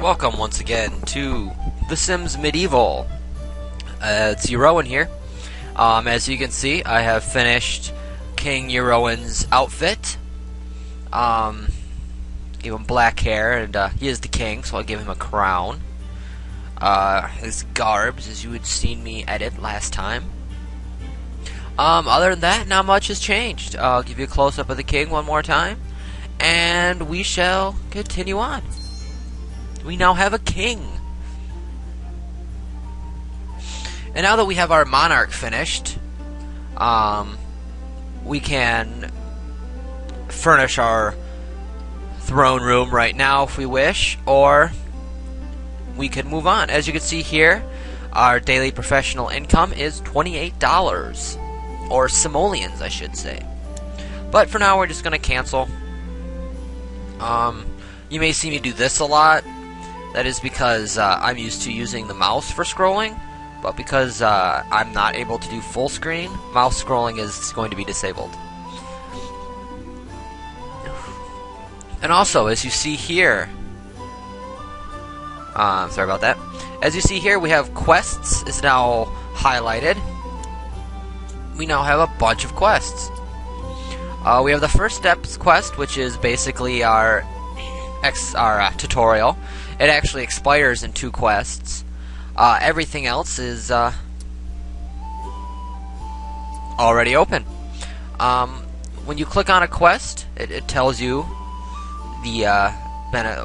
Welcome once again to The Sims Medieval. It's Eurowan here. As you can see, I have finished King Eurowan's outfit. Gave him black hair, and he is the king, so I'll give him a crown. His garbs, as you had seen me edit last time. Other than that, not much has changed. I'll give you a close-up of the king one more time, and we shall continue on. We now have a king. And now that we have our monarch finished, we can furnish our throne room right now if we wish, or we can move on. As you can see here, our daily professional income is $28, or simoleons I should say. But for now we're just going to cancel. You may see me do this a lot. That is because I'm used to using the mouse for scrolling, but because I'm not able to do full screen, mouse scrolling is going to be disabled. And also, as you see here, sorry about that. As you see here, we have quests is now highlighted. We now have a bunch of quests. We have the first steps quest, which is basically our tutorial. It actually expires in 2 quests. Everything else is already open. When you click on a quest, it tells you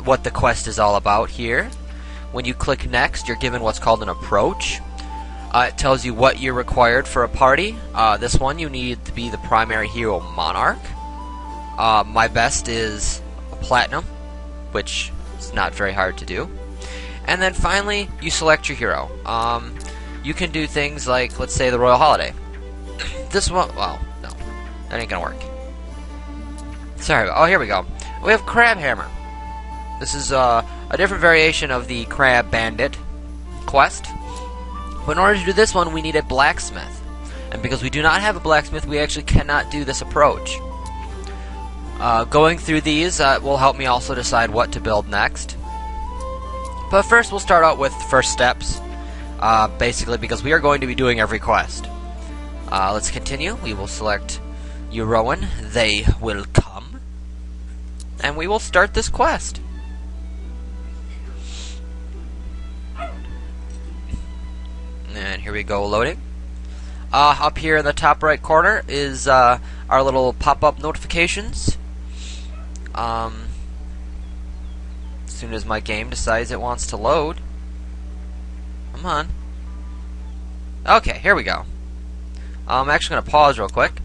what the quest is all about here. When you click next, you're given what's called an approach. It tells you what you're required for a party. This one, you need to be the primary hero monarch. My best is a platinum, which is not very hard to do. And then finally, you select your hero. You can do things like, let's say, the Royal Holiday. This one, well, no, that ain't gonna work. Sorry, oh, here we go. We have Crab Hammer. This is a different variation of the Crab Bandit quest. But in order to do this one, we need a blacksmith. And because we do not have a blacksmith, we actually cannot do this approach. Going through these will help me also decide what to build next. But first, we'll start out with first steps. Basically, because we are going to be doing every quest. Let's continue. We will select Eurowan. They will come. And we will start this quest. And here we go, loading. Up here in the top right corner is our little pop-up notifications. As soon as my game decides it wants to load. Come on. Okay, here we go. I'm actually going to pause real quick.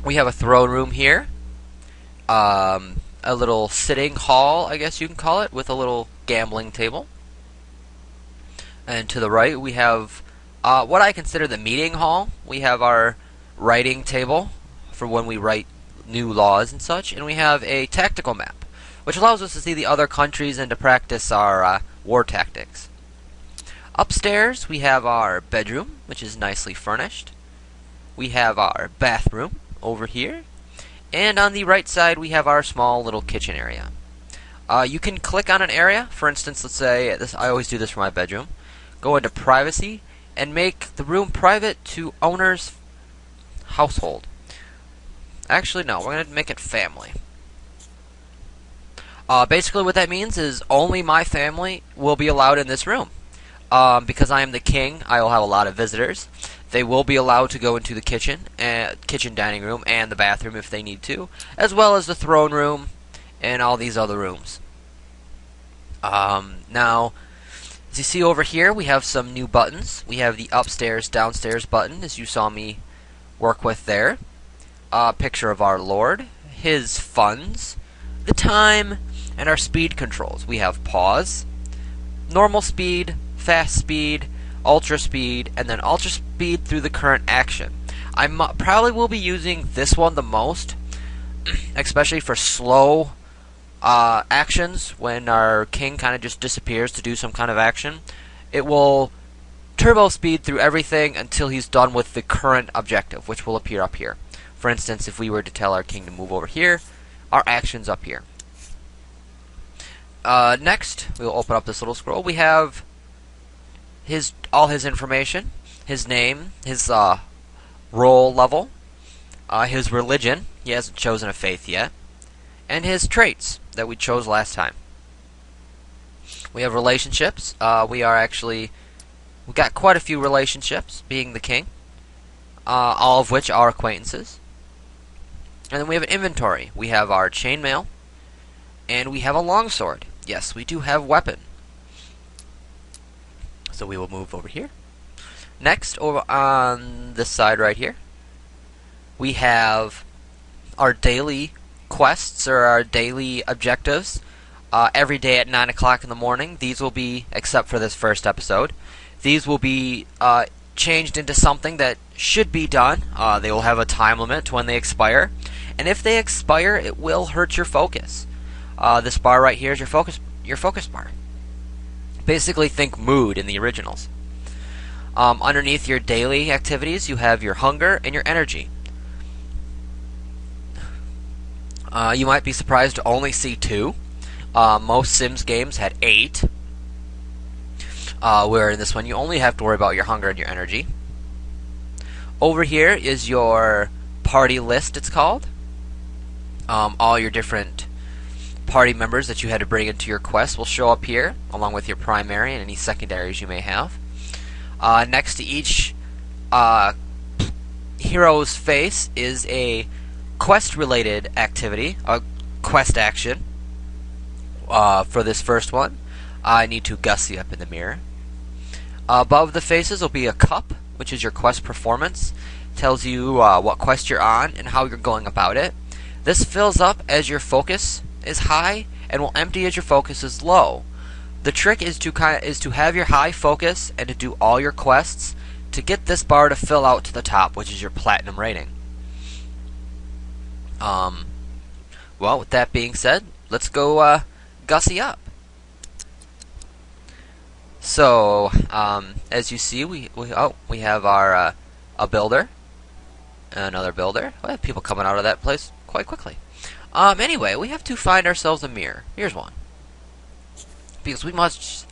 We have a throne room here. A little sitting hall, I guess you can call it, with a little gambling table. And to the right, we have what I consider the meeting hall. We have our writing table for when we write new laws and such. And we have a tactical map, which allows us to see the other countries and to practice our war tactics. Upstairs, we have our bedroom, which is nicely furnished. We have our bathroom over here. And on the right side, we have our small little kitchen area. You can click on an area. For instance, let's say, I always do this for my bedroom. Go into privacy and make the room private to owner's household. Actually, no, we're going to make it family. Basically what that means is only my family will be allowed in this room. Because I am the king, I will have a lot of visitors. They will be allowed to go into the kitchen dining room, and the bathroom if they need to, as well as the throne room and all these other rooms. Now, as you see over here, we have some new buttons. We have the upstairs, downstairs button, as you saw me work with there. A picture of our Lord, his funds, the time, and our speed controls. We have pause, normal speed, fast speed, ultra speed, and then ultra speed through the current action. I probably will be using this one the most, especially for slow actions, when our king kind of just disappears to do some kind of action. It will turbo speed through everything until he's done with the current objective, which will appear up here. For instance, if we were to tell our king to move over here, our action's up here. Next, we will open up this little scroll. We have all his information, his name, his role level, his religion. He hasn't chosen a faith yet, and his traits that we chose last time. We have relationships. We got quite a few relationships, being the king, all of which are acquaintances. And then we have an inventory. We have our chainmail, and we have a longsword. Yes, we do have weapon. So we will move over here. Next, over on this side right here, we have our daily quests or our daily objectives. Every day at 9 o'clock in the morning. These will be, except for this first episode, these will be changed into something that should be done. They will have a time limit to when they expire. And if they expire, it will hurt your focus. This bar right here is your focus bar. Basically, think mood in the originals. Underneath your daily activities, you have your hunger and your energy. You might be surprised to only see 2. Most Sims games had 8. Where in this one, you only have to worry about your hunger and your energy. Over here is your party list, it's called. All your different party members that you had to bring into your quest will show up here, along with your primary and any secondaries you may have. Next to each hero's face is a quest-related activity, a quest action. For this first one, I need to gussy up in the mirror. Above the faces will be a cup, which is your quest performance. Tells you what quest you're on and how you're going about it. This fills up as your focus is high and will empty as your focus is low. The trick is to have your high focus and to do all your quests to get this bar to fill out to the top, which is your platinum rating. Well, with that being said, let's go gussy up. So, as you see, we have our a builder, another builder. We have people coming out of that place quite quickly. Anyway, we have to find ourselves a mirror. Here's one, because we must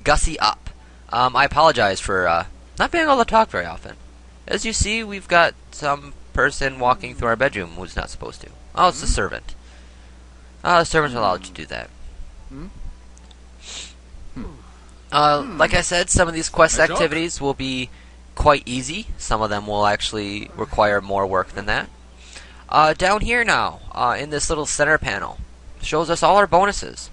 gussy up. I apologize for not being able to talk very often. As you see, we've got some person walking through our bedroom who's not supposed to. Oh, it's the servant. The servant's allowed to do that. Like I said, some of these quest activities will be quite easy. Some of them will actually require more work than that. Down here now, in this little center panel, shows us all our bonuses.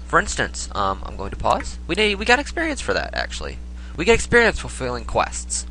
For instance, I'm going to pause. We got experience for that, actually. We get experience fulfilling quests.